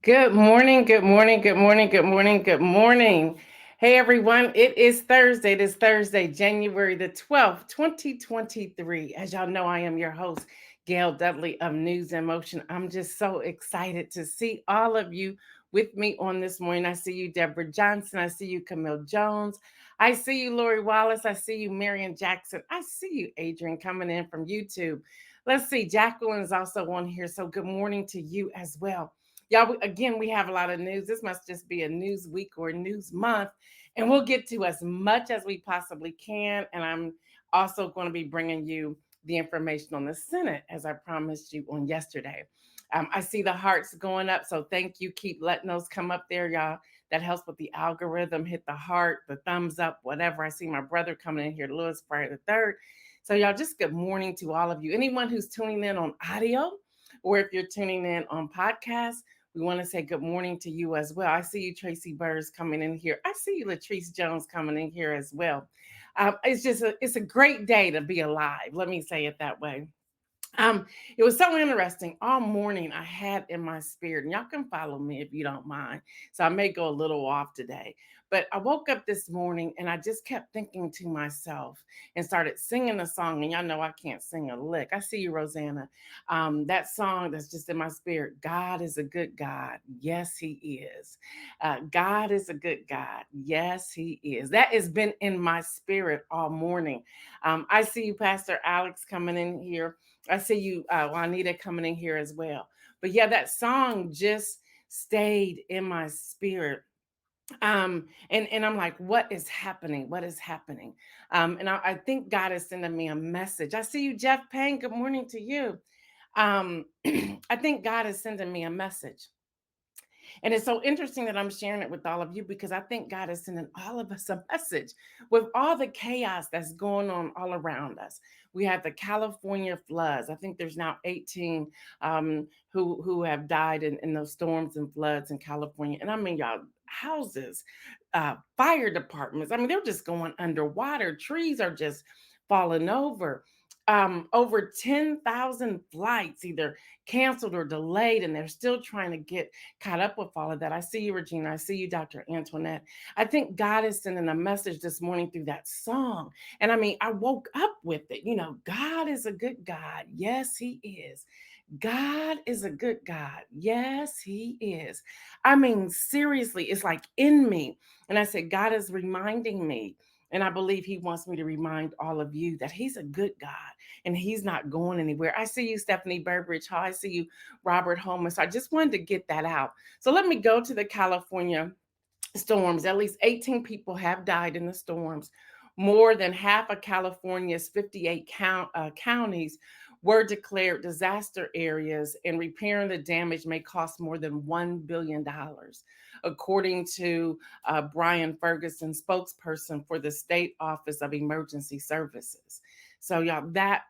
Good morning, good morning, good morning, good morning, good morning. Hey everyone, it is Thursday. It is Thursday, January the 12th, 2023. As y'all know, I am your host, Gail Dudley of News in Motion. I'm just so excited to see all of you with me on this morning. I see you, Deborah Johnson. I see you, Camille Jones. I see you, Lori Wallace. I see you, Marion Jackson. I see you, Adrian, coming in from YouTube. Let's see, Jacqueline is also on here. So good morning to you as well. Y'all, again, we have a lot of news. This must just be a news week or a news month, and we'll get to as much as we possibly can. And I'm also going to be bringing you the information on the Senate, as I promised you on yesterday. I see the hearts going up, so thank you. Keep letting those come up there, y'all. That helps with the algorithm. Hit the heart, the thumbs up, whatever. I see my brother coming in here, Louis Fryer the third. So y'all, just good morning to all of you. Anyone who's tuning in on audio, or if you're tuning in on podcast, we want to say good morning to you as well. I see you, Tracy Burrs, coming in here. I see you, Latrice Jones, coming in here as well. It's a great day to be alive. Let me say it that way. It was so interesting. All morning I had in my spirit, and y'all can follow me if you don't mind. So I may go a little off today. But I woke up this morning and I just kept thinking to myself and started singing a song. And y'all know I can't sing a lick. I see you, Rosanna. That song that's just in my spirit. God is a good God. Yes, He is. God is a good God. Yes, He is. That has been in my spirit all morning. I see you, Pastor Alex, coming in here. I see you, Juanita, coming in here as well. But yeah, that song just stayed in my spirit. And I'm like, what is happening? What is happening? And I think God is sending me a message. I see you, Jeff Payne. Good morning to you. I think God is sending me a message. And it's so interesting that I'm sharing it with all of you because I think God is sending all of us a message with all the chaos that's going on all around us. We have the California floods. I think there's now 18 who have died in those storms and floods in California. And I mean, y'all, houses, fire departments. I mean, they're just going underwater. Trees are just falling over. Over 10,000 flights either canceled or delayed, and they're still trying to get caught up with all of that. I see you, Regina. I see you, Dr. Antoinette. I think God is sending a message this morning through that song. And I mean, I woke up with it. You know, God is a good God. Yes, He is. God is a good God. Yes, He is. I mean, seriously, it's like in me. And I said, God is reminding me. And I believe He wants me to remind all of you that He's a good God and He's not going anywhere. I see you, Stephanie Burbridge. I see you, Robert Holman. So I just wanted to get that out. So let me go to the California storms. At least 18 people have died in the storms. More than half of California's 58 counties were declared disaster areas, and repairing the damage may cost more than $1 billion, according to Brian Ferguson, spokesperson for the State Office of Emergency Services. So, y'all, that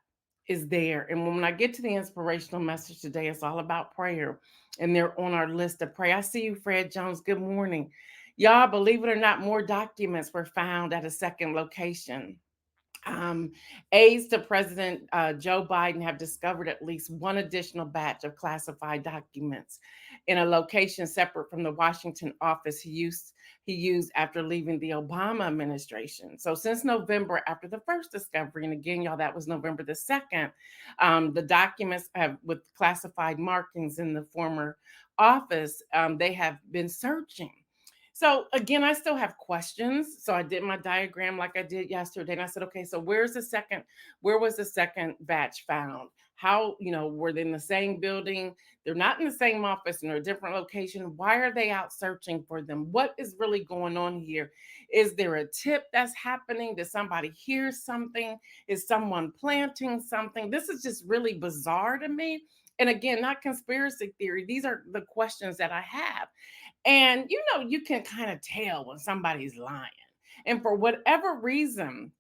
is there. And when I get to the inspirational message today, it's all about prayer, and they're on our list of prayer. I see you, Fred Jones. Good morning. Y'all, believe it or not, more documents were found at a second location. Aides to President Joe Biden have discovered at least one additional batch of classified documents in a location separate from the Washington office he used after leaving the Obama administration. So since November, after the first discovery, and again, y'all, that was November the 2nd, the documents have with classified markings in the former office, they have been searching. So again, I still have questions. So I did my diagram like I did yesterday. And I said, okay, so where was the second batch found? How, were they in the same building? They're not in the same office and they're a different location. Why are they out searching for them? What is really going on here? Is there a tip that's happening? Did somebody hear something? Is someone planting something? This is just really bizarre to me. And again, not conspiracy theory. These are the questions that I have. And you can kind of tell when somebody's lying. And for whatever reason,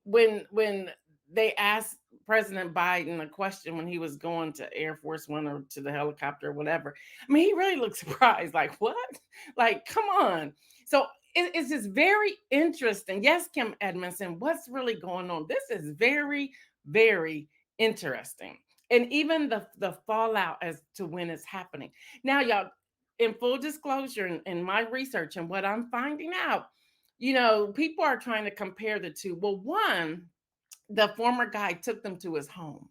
when they asked President Biden a question when he was going to Air Force One or to the helicopter or whatever, I mean, he really looked surprised, like, what? Like, come on. So it's just very interesting. Yes, Kim Edmondson, what's really going on? This is very, very interesting. And even the fallout as to when it's happening. Now, y'all, in full disclosure, in my research and what I'm finding out, people are trying to compare the two. Well, one, the former guy took them to his home.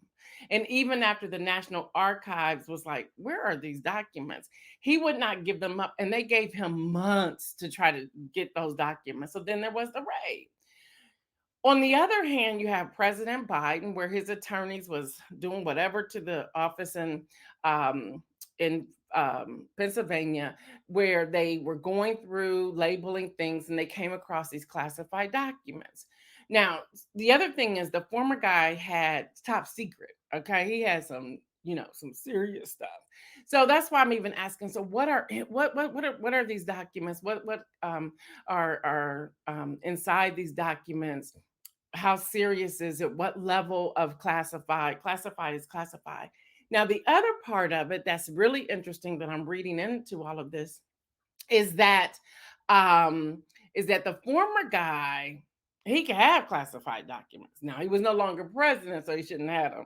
And even after the National Archives was like, where are these documents? He would not give them up. And they gave him months to try to get those documents. So then there was the raid. On the other hand, you have President Biden, where his attorneys was doing whatever to the office um, in Pennsylvania, where they were going through labeling things and they came across these classified documents. Now, the other thing is the former guy had top secret. Okay, he had some serious stuff. So that's why I'm even asking. So what are these documents? What are inside these documents? How serious is it? What level of classified? Classified is classified. Now, the other part of it that's really interesting that I'm reading into all of this is that um, the former guy, he can have classified documents. Now, he was no longer president, so he shouldn't have them.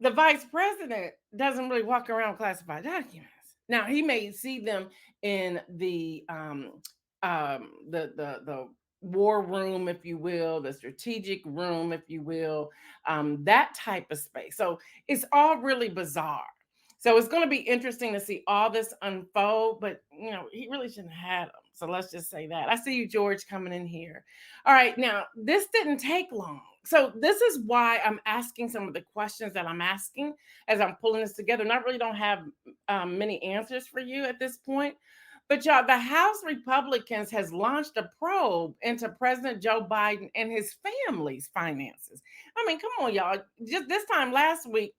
The vice president doesn't really walk around with classified documents. Now, he may see them in the war room, if you will, the strategic room, if you will, that type of space. So it's all really bizarre. So it's going to be interesting to see all this unfold, but he really shouldn't have had them. So let's just say that. I see you, George, coming in here. All right, now this didn't take long. So this is why I'm asking some of the questions that I'm asking as I'm pulling this together. And I really don't have many answers for you at this point. But y'all, the House Republicans has launched a probe into President Joe Biden and his family's finances. I mean, come on, y'all. Just this time last week,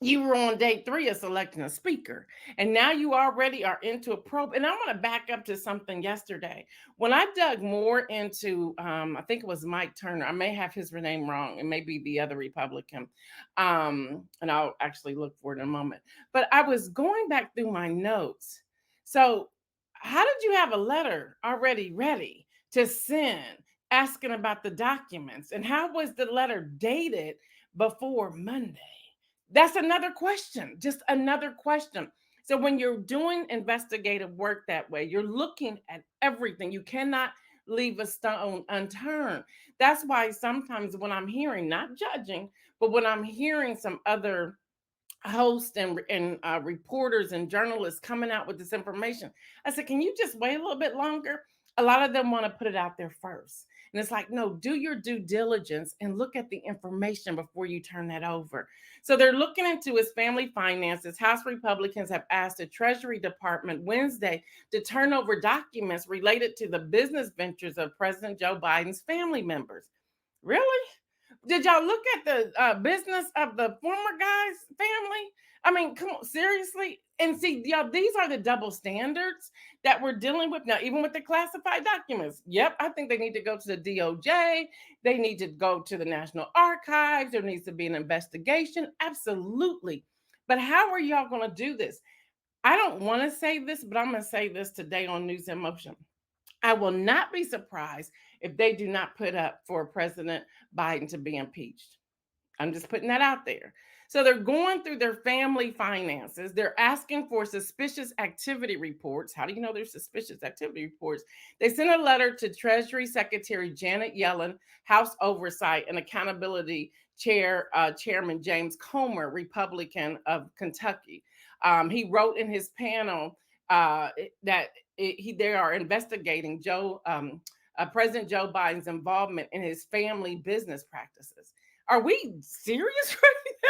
you were on day 3 of selecting a speaker, and now you already are into a probe. And I want to back up to something yesterday when I dug more into I think it was Mike Turner. I may have his name wrong. It may be the other Republican, and I'll actually look for it in a moment. But I was going back through my notes. So how did you have a letter already ready to send asking about the documents, and how was the letter dated before Monday? That's another question, just another question. So when you're doing investigative work that way, you're looking at everything. You cannot leave a stone unturned. That's why sometimes when I'm hearing, not judging, but when I'm hearing some other hosts and reporters and journalists coming out with this information, I said, can you just wait a little bit longer? A lot of them want to put it out there first. And it's like, no, do your due diligence and look at the information before you turn that over. So they're looking into his family finances. House Republicans have asked the Treasury Department Wednesday to turn over documents related to the business ventures of President Joe Biden's family members. Really? Did y'all look at the business of the former guy's family? I mean, come on, seriously? And see, y'all, these are the double standards that we're dealing with now, even with the classified documents. Yep, I think they need to go to the DOJ. They need to go to the National Archives. There needs to be an investigation. Absolutely. But how are y'all going to do this? I don't want to say this, but I'm going to say this today on News in Motion. I will not be surprised if they do not put up for President Biden to be impeached. I'm just putting that out there. So they're going through their family finances. They're asking for suspicious activity reports. How do you know there's suspicious activity reports? They sent a letter to Treasury Secretary Janet Yellen, House Oversight and Accountability Chairman James Comer, Republican of Kentucky. He wrote in his panel that they are investigating President Joe Biden's involvement in his family business practices. Are we serious right now?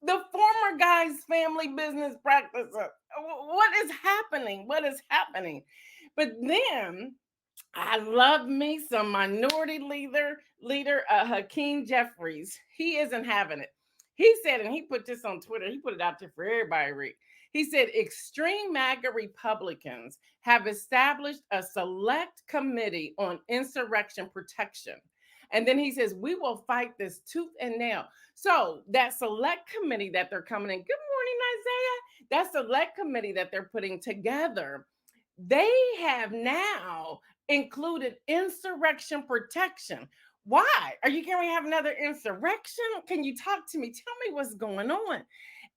The former guy's family business practices. What is happening? What is happening? But then I love me some minority leader Hakeem Jeffries. He isn't having it. He said, and he put this on Twitter, he put it out there for everybody to read. He said, extreme MAGA Republicans have established a select committee on insurrection protection. And then he says, we will fight this tooth and nail. So that select committee that they're coming in, good morning, Isaiah. That select committee that they're putting together, they have now included insurrection protection. Why? Are you going to have another insurrection? Can you talk to me? Tell me what's going on.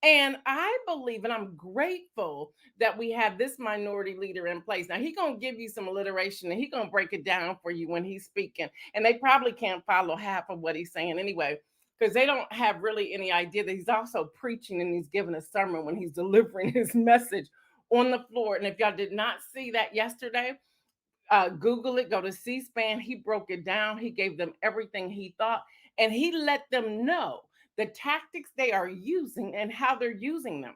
And I believe, and I'm grateful that we have this minority leader in place. Now, he's going to give you some alliteration and he's going to break it down for you when he's speaking. And they probably can't follow half of what he's saying anyway, because they don't have really any idea that he's also preaching and he's giving a sermon when he's delivering his message on the floor. And if y'all did not see that yesterday, Google it, go to C-SPAN. He broke it down. He gave them everything he thought, and he let them know the tactics they are using and how they're using them.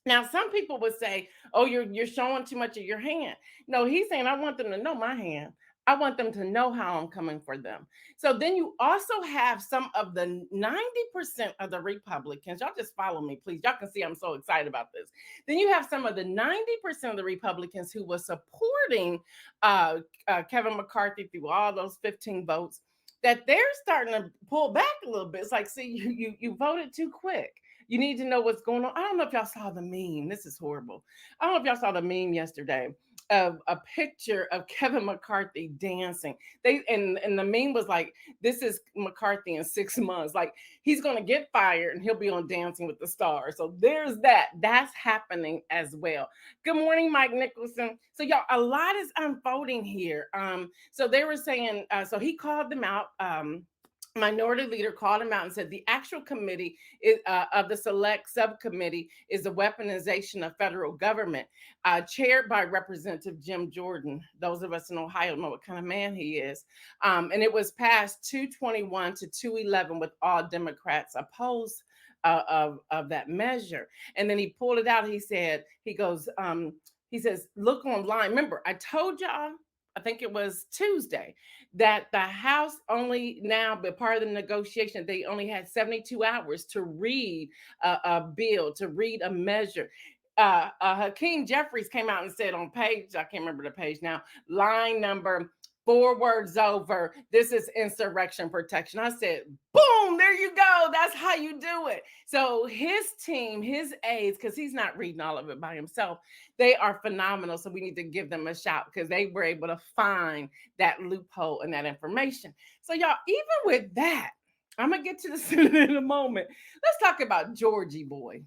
Now, some people would say, oh, you're showing too much of your hand. No, he's saying, I want them to know my hand. I want them to know how I'm coming for them. So then you also have some of the 90% of the Republicans. Y'all just follow me, please. Y'all can see I'm so excited about this. Then you have some of the 90% of the Republicans who were supporting Kevin McCarthy through all those 15 votes, that they're starting to pull back a little bit. It's like, see, you voted too quick. You need to know what's going on. I don't know if y'all saw the meme. This is horrible. I don't know if y'all saw the meme yesterday of a picture of Kevin McCarthy dancing. And the meme was like, this is McCarthy in 6 months. Like, he's going to get fired and he'll be on Dancing with the Stars. So there's that. That's happening as well. Good morning, Mike Nicholson. So y'all, a lot is unfolding here. So they were saying, so he called them out. Minority leader called him out and said the actual committee is, of the select subcommittee is the weaponization of federal government, chaired by Representative Jim Jordan. Those of us in Ohio know what kind of man he is. And it was passed 221 to 211 with all Democrats opposed of that measure. And then he pulled it out. He said, he says, look online. Remember, I told y'all, I think it was Tuesday, that the House only now, but part of the negotiation, they only had 72 hours to read a bill, to read a measure. Hakeem Jeffries came out and said on page, I can't remember the page now, line number 4 words over, this is insurrection protection. I said, boom, there you go. That's how you do it. So his team, his aides, because he's not reading all of it by himself, they are phenomenal. So we need to give them a shout because they were able to find that loophole and that information. So y'all, even with that, I'm going to get to the Senate in a moment. Let's talk about Georgie boy.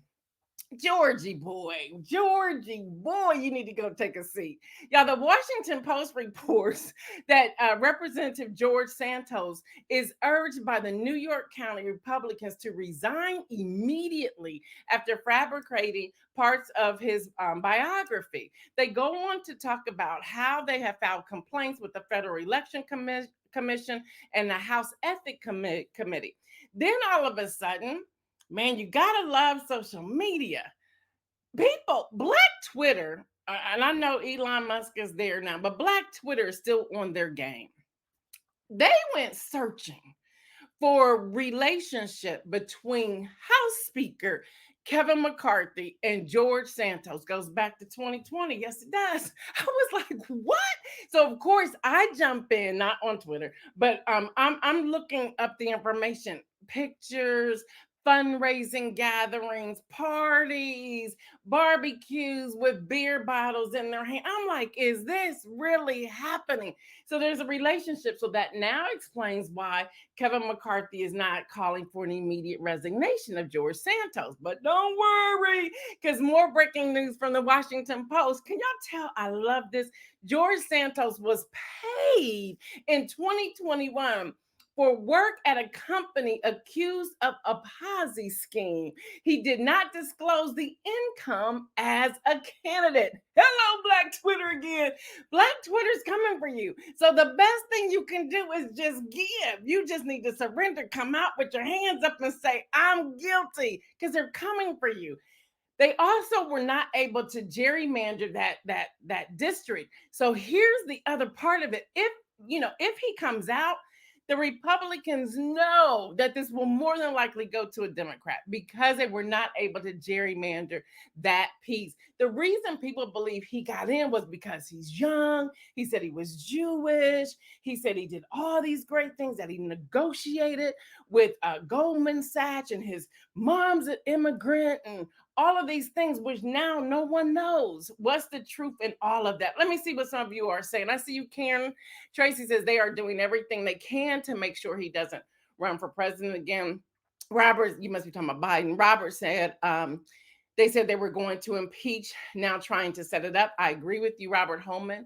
Georgie boy, you need to go take a seat. Y'all, the Washington Post reports that Representative George Santos is urged by the New York County Republicans to resign immediately after fabricating parts of his biography. They go on to talk about how they have filed complaints with the Federal Election Commission and the House Ethics Committee. Then all of a sudden, man, you gotta love social media. People, Black Twitter, and I know Elon Musk is there now, but Black Twitter is still on their game. They went searching for relationship between House Speaker Kevin McCarthy and George Santos. Goes back to 2020. Yes, it does. I was like, what? So of course I jump in, not on Twitter, but I'm looking up the information, pictures, fundraising gatherings, parties, barbecues with beer bottles in their hand. I'm like, is this really happening? So there's a relationship. So that now explains why Kevin McCarthy is not calling for an immediate resignation of George Santos. But don't worry, because more breaking news from the Washington Post. Can y'all tell I love this? George Santos was paid in 2021 for work at a company accused of a Ponzi scheme. He did not disclose the income as a candidate. Hello, Black Twitter again. Black Twitter's coming for you. So the best thing you can do is just give. You just need to surrender, come out with your hands up and say, I'm guilty, because they're coming for you. They also were not able to gerrymander that district. So here's the other part of it. If he comes out, The Republicans know that this will more than likely go to a Democrat because they were not able to gerrymander that piece. The reason people believe he got in was because he's young. He said he was Jewish. He said he did all these great things, that he negotiated with Goldman Sachs, and his mom's an immigrant, and all of these things, which now no one knows. What's the truth in all of that? Let me see what some of you are saying. I see you, Karen. Tracy says they are doing everything they can to make sure he doesn't run for president again. Robert, you must be talking about Biden. Robert said, they said they were going to impeach, now trying to set it up. I agree with you, Robert Holman.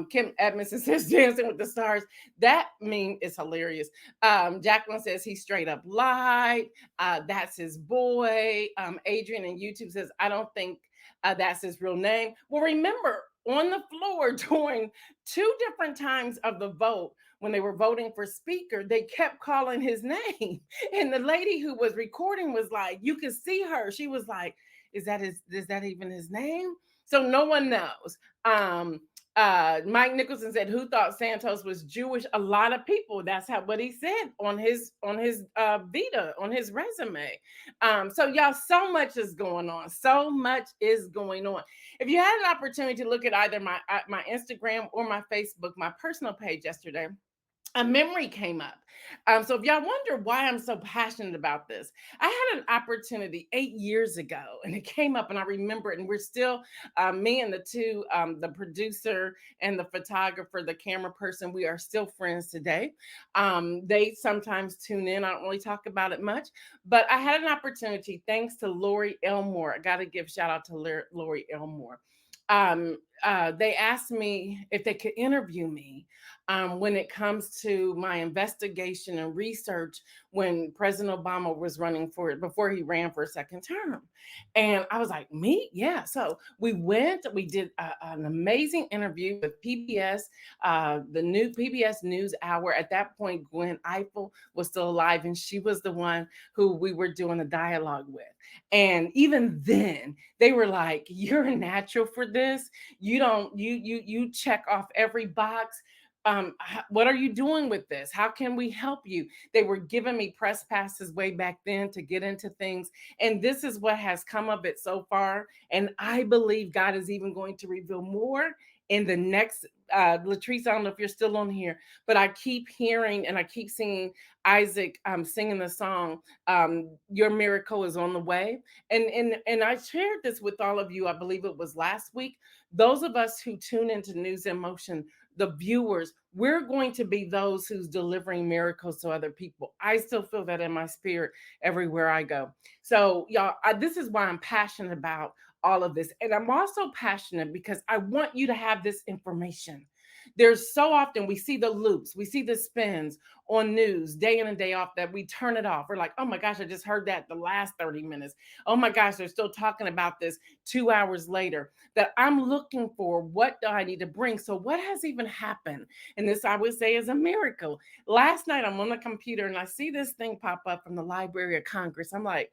Kim Edmondson says Dancing with the Stars. That meme is hilarious. Jacqueline says he straight up lied. That's his boy. Adrian in YouTube says, I don't think that's his real name. Well, remember, on the floor during two different times of the vote, when they were voting for speaker, they kept calling his name. And the lady who was recording was like, you could see her. She was like, is that even his name? So no one knows. Mike Nicholson said, who thought Santos was Jewish? A lot of people. That's what he said on his vita, on his resume. So y'all, so much is going on. So much is going on. If you had an opportunity to look at either my Instagram or my Facebook, my personal page yesterday, a memory came up. So if y'all wonder why I'm so passionate about this, I had an opportunity 8 years ago, and it came up, and I remember it. And we're still, me and the two, the producer and the photographer, the camera person, we are still friends today. They sometimes tune in. I don't really talk about it much, but I had an opportunity, thanks to Lori Elmore. I got to give shout out to Lori Elmore. They asked me if they could interview me when it comes to my investigation and research when President Obama was running for it, before he ran for a second term. And I was like, me? Yeah. So we did an amazing interview with PBS, the new PBS News Hour. At that point, Gwen Eiffel was still alive, and she was the one who we were doing a dialogue with. And even then, they were like, you're a natural for this. You check off every box. What are you doing with this? How can we help you? They were giving me press passes way back then to get into things. And this is what has come of it so far. And I believe God is even going to reveal more in the next, Latrice, I don't know if you're still on here, but I keep hearing and I keep seeing Isaac singing the song, Your Miracle is on the Way. And I shared this with all of you, I believe it was last week. Those of us who tune into News in Motion, the viewers, we're going to be those who's delivering miracles to other people. I still feel that in my spirit everywhere I go. So y'all, this is why I'm passionate about all of this. And I'm also passionate because I want you to have this information. There's so often we see the loops, we see the spins on news day in and day off that we turn it off. We're like, oh my gosh, I just heard that the last 30 minutes. Oh my gosh, they're still talking about this 2 hours later. That I'm looking for, what do I need to bring? So what has even happened? And this, I would say, is a miracle. Last night, I'm on the computer and I see this thing pop up from the Library of Congress. I'm like,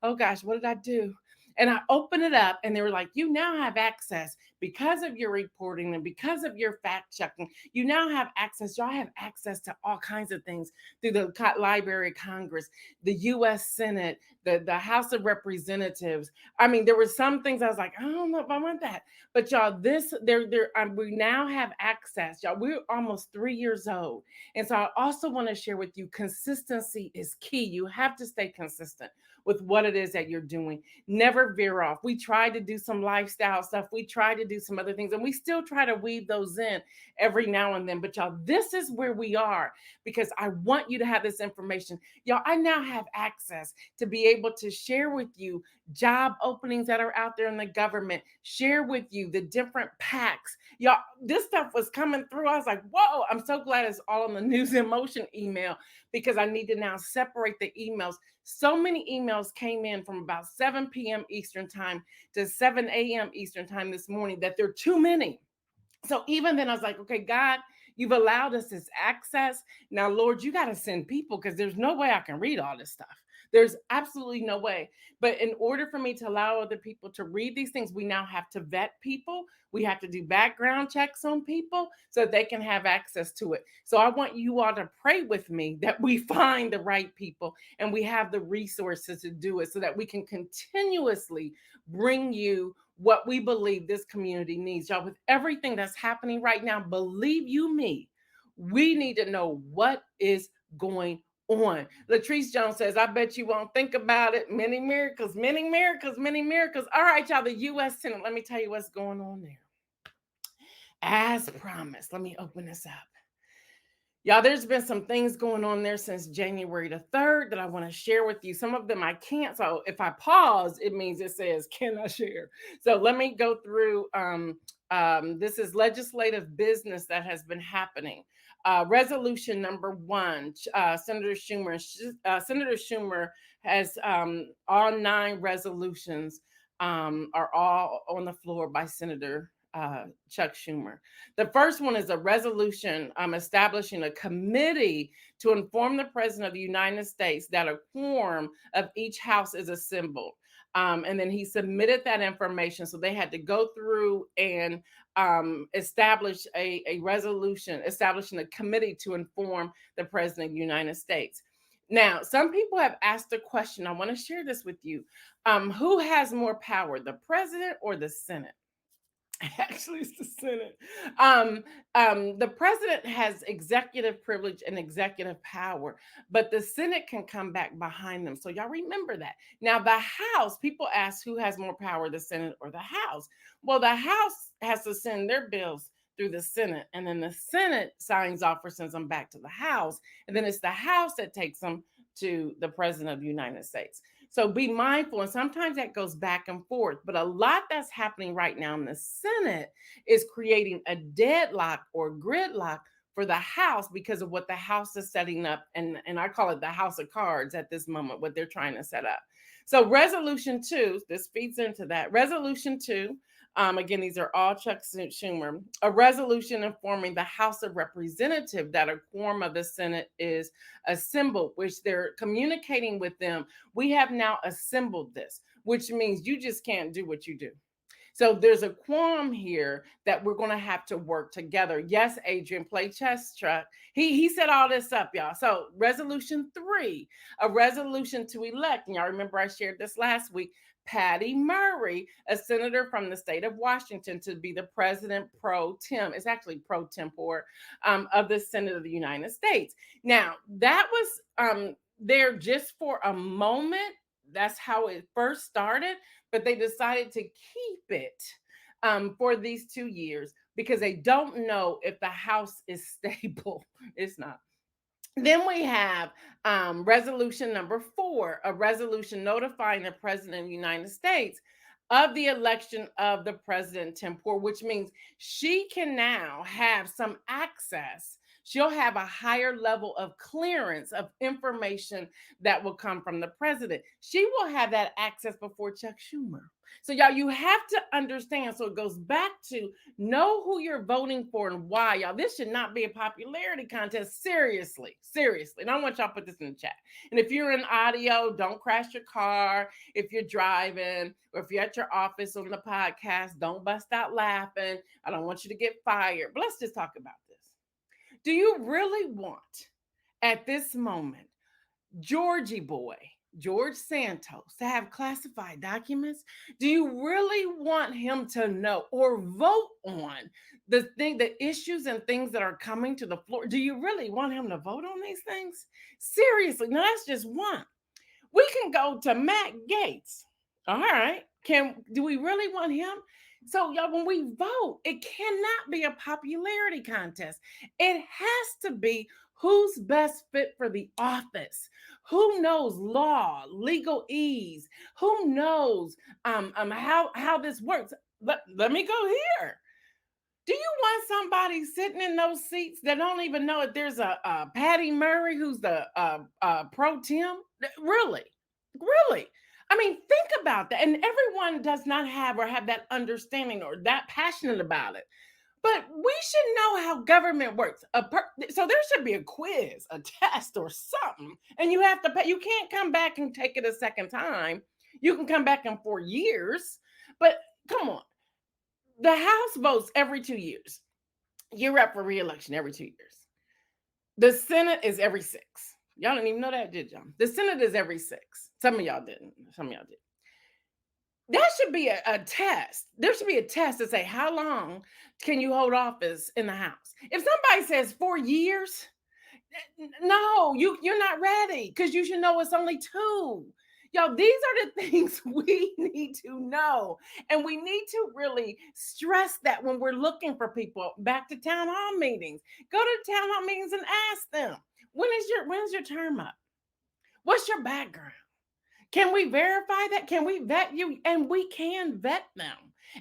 oh gosh, what did I do? And I open it up, and they were like, you now have access, because of your reporting and because of your fact checking. You now have access. Y'all have access to all kinds of things through the Library of Congress, the U.S. Senate, the House of Representatives. I mean, there were some things I was like, I don't know if I want that. But y'all, we now have access. Y'all, we're almost 3 years old. And so I also want to share with you, consistency is key. You have to stay consistent with what it is that you're doing. Never veer off. We tried to do some lifestyle stuff. We tried to do some other things, and we still try to weave those in every now and then. But y'all, this is where we are, because I want you to have this information. Y'all, I now have access to be able to share with you job openings that are out there in the government, share with you the different PACs. Y'all, this stuff was coming through. I was like, whoa, I'm so glad it's all on the News in Motion email, because I need to now separate the emails. So many emails came in from about 7 p.m. Eastern time to 7 a.m. Eastern time this morning that there are too many. So even then I was like, okay, God, you've allowed us this access. Now, Lord, you got to send people, because there's no way I can read all this stuff. There's absolutely no way. But in order for me to allow other people to read these things, we now have to vet people. We have to do background checks on people so that they can have access to it. So I want you all to pray with me that we find the right people and we have the resources to do it so that we can continuously bring you what we believe this community needs. Y'all, with everything that's happening right now, believe you me, we need to know what is going on. Latrice Jones says, I bet you won't think about it. Many miracles, many miracles, many miracles. All right, y'all, the U.S. Senate, let me tell you what's going on there. As promised, let me open this up. Y'all, there's been some things going on there since January the 3rd that I want to share with you. Some of them I can't. So if I pause, it means it says, can I share? So let me go through. This is legislative business that has been happening. Resolution number 1, Senator Schumer has all 9 resolutions are all on the floor by Senator Chuck Schumer. The first one is a resolution establishing a committee to inform the President of the United States that a quorum of each house is assembled. And then he submitted that information. So they had to go through and establish a resolution, establishing a committee to inform the President of the United States. Now, some people have asked a question. I want to share this with you. Who has more power, the president or the Senate? Actually, it's the Senate. The president has executive privilege and executive power, but the Senate can come back behind them. So y'all remember that. Now, the House, people ask who has more power, the Senate or the House? Well, the House has to send their bills through the Senate, and then the Senate signs off or sends them back to the House, and then it's the House that takes them to the President of the United States. So be mindful, and sometimes that goes back and forth, but a lot that's happening right now in the Senate is creating a deadlock or gridlock for the House because of what the House is setting up, and I call it the House of Cards at this moment, what they're trying to set up. So Resolution 2, this feeds into that. Resolution 2, again, these are all Chuck Schumer, a resolution informing the House of Representatives that a quorum of the Senate is assembled, which they're communicating with them. We have now assembled this, which means you just can't do what you do. So there's a quorum here that we're going to have to work together. Yes, Adrian, play chess, Chuck. He set all this up, y'all. So Resolution 3, a resolution to elect, and y'all remember I shared this last week, Patty Murray, a senator from the state of Washington, to be the president pro tem. It's actually pro tempore of the Senate of the United States. Now, that was there just for a moment. That's how it first started, but they decided to keep it for these 2 years because they don't know if the House is stable. It's not. Then we have resolution number 4, a resolution notifying the President of the United States of the election of the president tempore, which means she can now have some access. She'll have a higher level of clearance of information that will come from the president. She will have that access before Chuck Schumer. So y'all, you have to understand. So it goes back to know who you're voting for and why. Y'all, this should not be a popularity contest. Seriously. And I want y'all to put this in the chat. And if you're in audio, don't crash your car. If you're driving or if you're at your office on the podcast, don't bust out laughing. I don't want you to get fired. But let's just talk about this. Do you really want, at this moment, Georgie boy, George Santos, to have classified documents? Do you really want him to know or vote on the issues and things that are coming to the floor? Do you really want him to vote on these things? Seriously, now that's just one. We can go to Matt Gaetz. All right. Do we really want him? So, y'all, when we vote, it cannot be a popularity contest. It has to be who's best fit for the office, who knows law, legalese, who knows how this works. Let me go here. Do you want somebody sitting in those seats that don't even know if there's a Patty Murray who's the pro tem? Really? I mean, think about that. And everyone does not have or have that understanding or that passionate about it. But we should know how government works. So there should be a quiz, a test, or something, and you have to pay. You can't come back and take it a second time. You can come back in 4 years, but come on. The House votes every 2 years. You're up for reelection every 2 years. The Senate is every six. Y'all didn't even know that, did y'all? The Senate is every six. Some of y'all didn't. Some of y'all did. That should be a test. There should be a test to say how long can you hold office in the House. If somebody says 4 years, no, you're not ready because you should know it's only two. Y'all, these are the things we need to know. And we need to really stress that when we're looking for people. Back to town hall meetings. Go to town hall meetings and ask them, when's your term up? What's your background? Can we verify that? Can we vet you? And we can vet them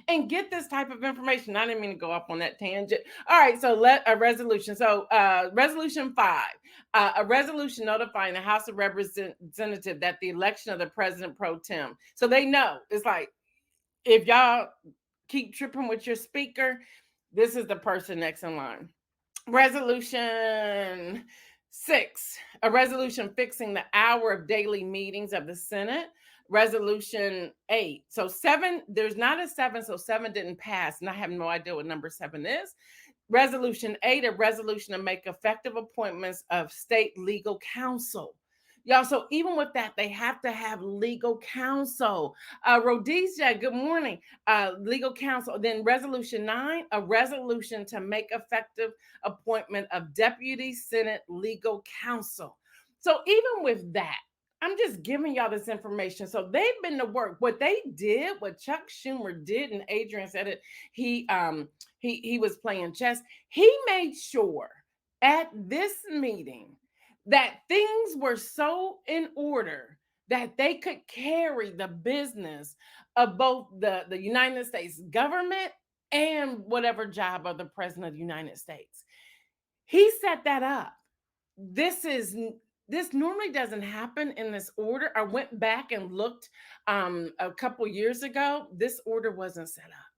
and get this type of information. I didn't mean to go off on that tangent. All right, so let a resolution. So resolution 5, a resolution notifying the House of Representatives that the election of the president pro tem. So they know. It's like, if y'all keep tripping with your speaker, this is the person next in line. Resolution 6, a resolution fixing the hour of daily meetings of the Senate. Resolution 8. So 7, there's not a 7, so 7 didn't pass, and I have no idea what number 7 is. Resolution 8, a resolution to make effective appointments of state legal counsel. Y'all, so even with that, they have to have legal counsel. Rhodesia, good morning. Legal counsel. Then resolution 9, a resolution to make effective appointment of deputy Senate legal counsel. So even with that, I'm just giving y'all this information. So they've been to work. What they did, what Chuck Schumer did, and Adrian said it, he was playing chess. He made sure at this meeting that things were so in order that they could carry the business of both the United States government and whatever job of the president of the United States. He set that up. This normally doesn't happen in this order. I went back and looked a couple years ago. This order wasn't set up.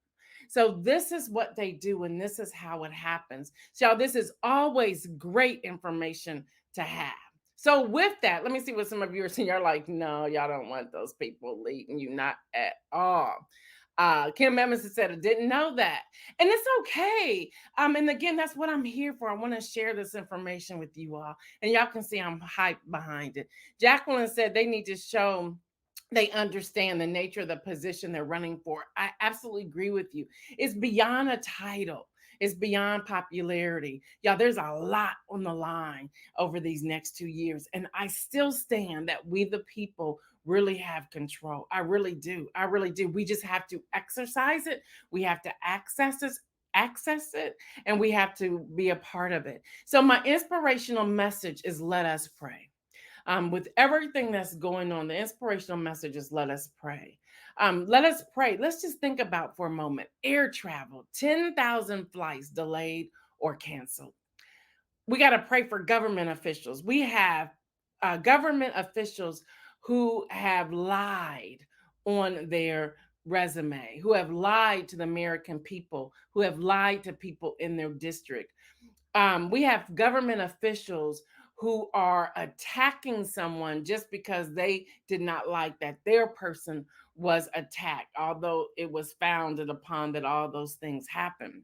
So this is what they do, and this is how it happens. So this is always great information to have. So with that, let me see what some of you are saying. You're like, no, y'all don't want those people leading you, not at all. Kim Evans said, I didn't know that. And it's okay. And again, that's what I'm here for. I want to share this information with you all. And y'all can see I'm hyped behind it. Jacqueline said they need to show they understand the nature of the position they're running for. I absolutely agree with you. It's beyond a title. It's beyond popularity. Y'all, there's a lot on the line over these next 2 years. And I still stand that we, the people, really have control. I really do. I really do. We just have to exercise it. We have to access it, and we have to be a part of it. So my inspirational message is let us pray. With everything that's going on, the inspirational message is let us pray. Let us pray. Let's just think about for a moment. Air travel, 10,000 flights delayed or canceled. We got to pray for government officials. We have government officials who have lied on their resume, who have lied to the American people, who have lied to people in their district. We have government officials who are attacking someone just because they did not like that their person was attacked, although it was founded upon that all those things happen.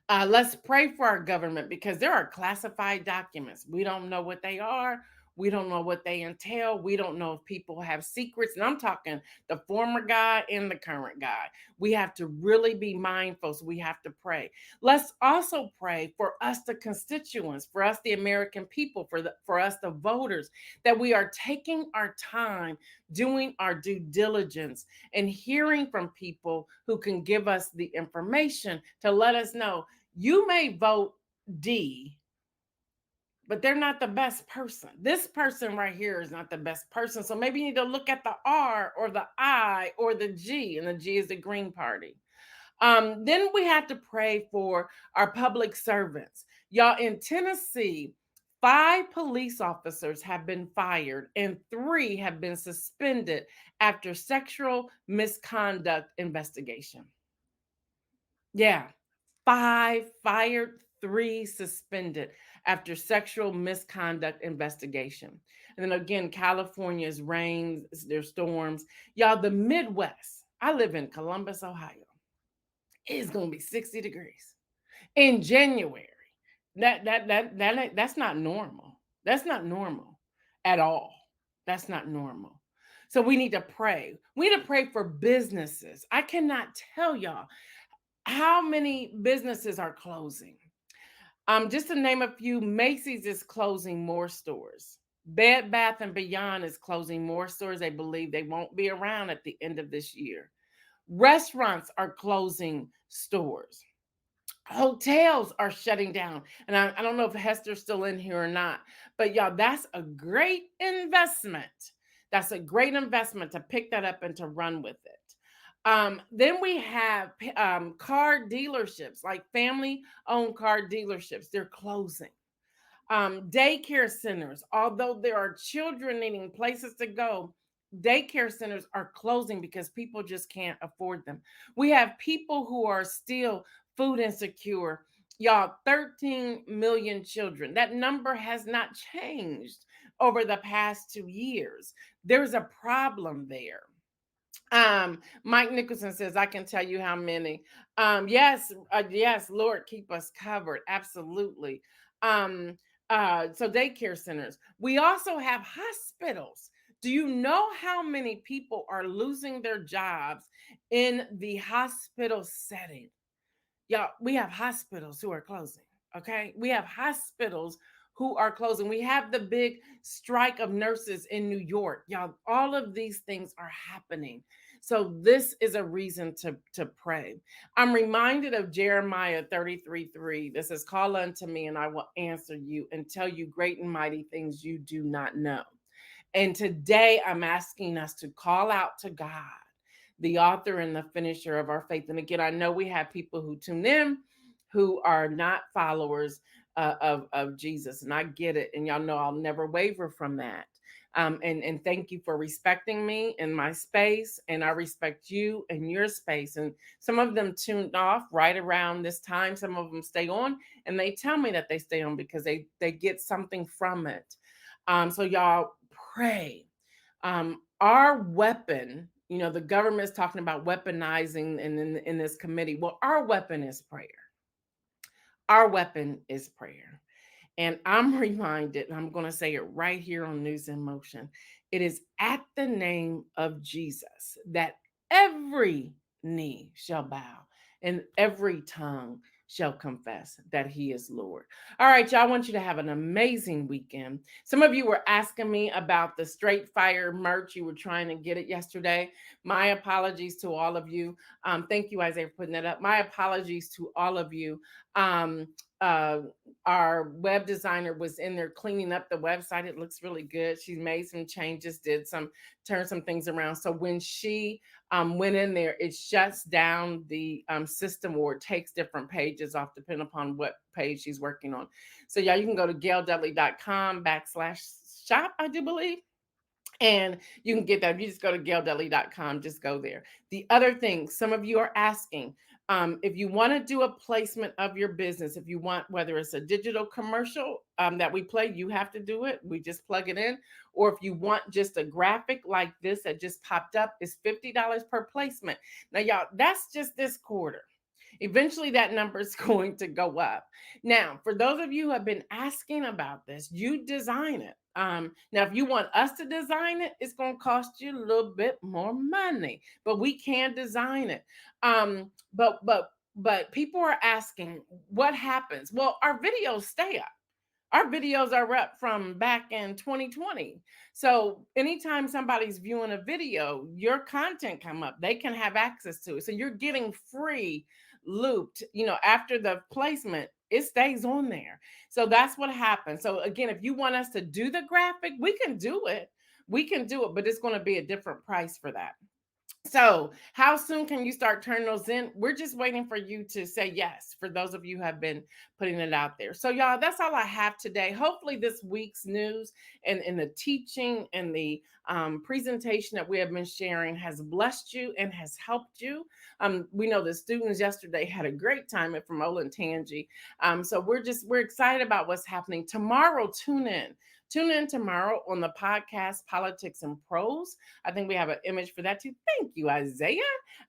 Let's pray for our government because there are classified documents. We don't know what they are. We don't know what they entail. We don't know if people have secrets. And I'm talking the former guy and the current guy. We have to really be mindful. So we have to pray. Let's also pray for us, the constituents, for us, the American people, for us, the voters, that we are taking our time, doing our due diligence, and hearing from people who can give us the information to let us know you may vote D, but they're not the best person. This person right here is not the best person. So maybe you need to look at the R or the I or the G, and the G is the Green Party. Then we have to pray for our public servants. Y'all, in Tennessee, 5 police officers have been fired and 3 have been suspended after sexual misconduct investigation. Yeah. 5 fired, 3 suspended after sexual misconduct investigation. And then again, California's rains, their storms. Y'all, the Midwest. I live in Columbus, Ohio. It's gonna be 60 degrees in January. That's not normal. That's not normal at all. That's not normal. So we need to pray. We need to pray for businesses. I cannot tell y'all how many businesses are closing. Just to name a few, Macy's is closing more stores. Bed Bath and Beyond is closing more stores. They believe they won't be around at the end of this year. Restaurants are closing stores. Hotels are shutting down. And I don't know if Hester's still in here or not, but y'all, that's a great investment. That's a great investment to pick that up and to run with it. Then we have car dealerships, like family owned car dealerships, they're closing. Daycare centers, although there are children needing places to go, daycare centers are closing because people just can't afford them. We have people who are still food insecure. Y'all, 13 million children. That number has not changed over the past 2 years. There's a problem there. Mike Nicholson says, I can tell you how many. Yes, Lord, keep us covered. Absolutely. So daycare centers. We also have hospitals. Do you know how many people are losing their jobs in the hospital setting? Y'all, we have hospitals who are closing. Okay. We have hospitals who are closing. We have the big strike of nurses in New York. Y'all, all of these things are happening. So this is a reason to pray. I'm reminded of Jeremiah 33:3. This is call unto me and I will answer you and tell you great and mighty things you do not know. And today I'm asking us to call out to God, the author and the finisher of our faith. And again, I know we have people who tune in who are not followers of Jesus, and I get it. And y'all know I'll never waver from that. And thank you for respecting me in my space, and I respect you and your space. And some of them tuned off right around this time. Some of them stay on, and they tell me that they stay on because they get something from it. So y'all pray. Our weapon, the government is talking about weaponizing in this committee. Well, our weapon is prayer. Our weapon is prayer. And I'm reminded, and I'm going to say it right here on News in Motion. It is at the name of Jesus that every knee shall bow and every tongue shall confess that he is Lord. All right, y'all, I want you to have an amazing weekend. Some of you were asking me about the Straight Fire merch. You were trying to get it yesterday. My apologies to all of you. Thank you, Isaiah, for putting that up. My apologies to all of you. Uh, our web designer was in there cleaning up the website. It looks really good. She made some changes, turned some things around. So when she went in there, it shuts down the system, or it takes different pages off depending upon what page she's working on. So yeah, you can go to gaildudley.com/shop, I do believe. And you can get that. If you just go to gaildudley.com, just go there. The other thing, some of you are asking, if you want to do a placement of your business, if you want, whether it's a digital commercial that we play, you have to do it. We just plug it in. Or if you want just a graphic like this that just popped up, it's $50 per placement. Now, y'all, that's just this quarter. Eventually, that number is going to go up. Now, for those of you who have been asking about this, you design it. Now, if you want us to design it, it's going to cost you a little bit more money, but we can design it. But people are asking what happens. Well, our videos stay up. Our videos are up from back in 2020. So anytime somebody's viewing a video, your content come up, they can have access to it. So you're getting free looped, after the placement, it stays on there. So that's what happens. So again, if you want us to do the graphic, we can do it. We can do it, but it's going to be a different price for that. So, how soon can you start turning those in? We're just waiting for you to say yes, for those of you who have been putting it out there. So, y'all, that's all I have today. Hopefully, this week's news and the teaching and the presentation that we have been sharing has blessed you and has helped you. We know the students yesterday had a great time at Formola and Tangi. So we're excited about what's happening tomorrow. Tune in. Tune in tomorrow on the podcast Politics and Prose. I think we have an image for that too. Thank you, Isaiah.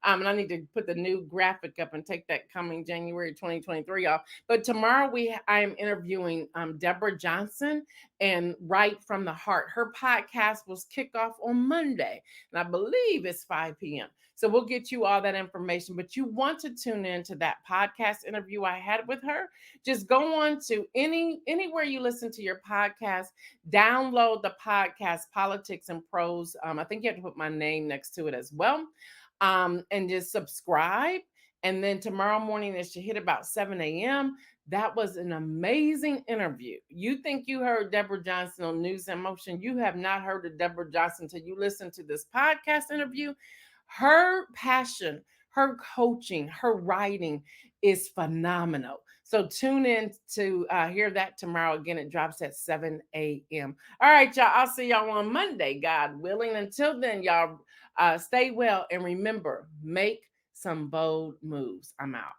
And I need to put the new graphic up and take that coming January 2023 off. But tomorrow I am interviewing Deborah Johnson and Right from the Heart. Her podcast was kick off on Monday, and I believe it's 5 p.m. So we'll get you all that information. But you want to tune in to that podcast interview I had with her. Just go on to anywhere you listen to your podcast, download the podcast Politics and Prose. I think you have to put my name next to it as well. And just subscribe. And then tomorrow morning, it should hit about 7 a.m. That was an amazing interview. You think you heard Deborah Johnson on News in Motion. You have not heard of Deborah Johnson until you listen to this podcast interview. Her passion, her coaching, her writing is phenomenal. So tune in to hear that tomorrow. Again, it drops at 7 a.m. All right, y'all. I'll see y'all on Monday, God willing. Until then, y'all stay well. And remember, make some bold moves. I'm out.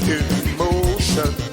In motion.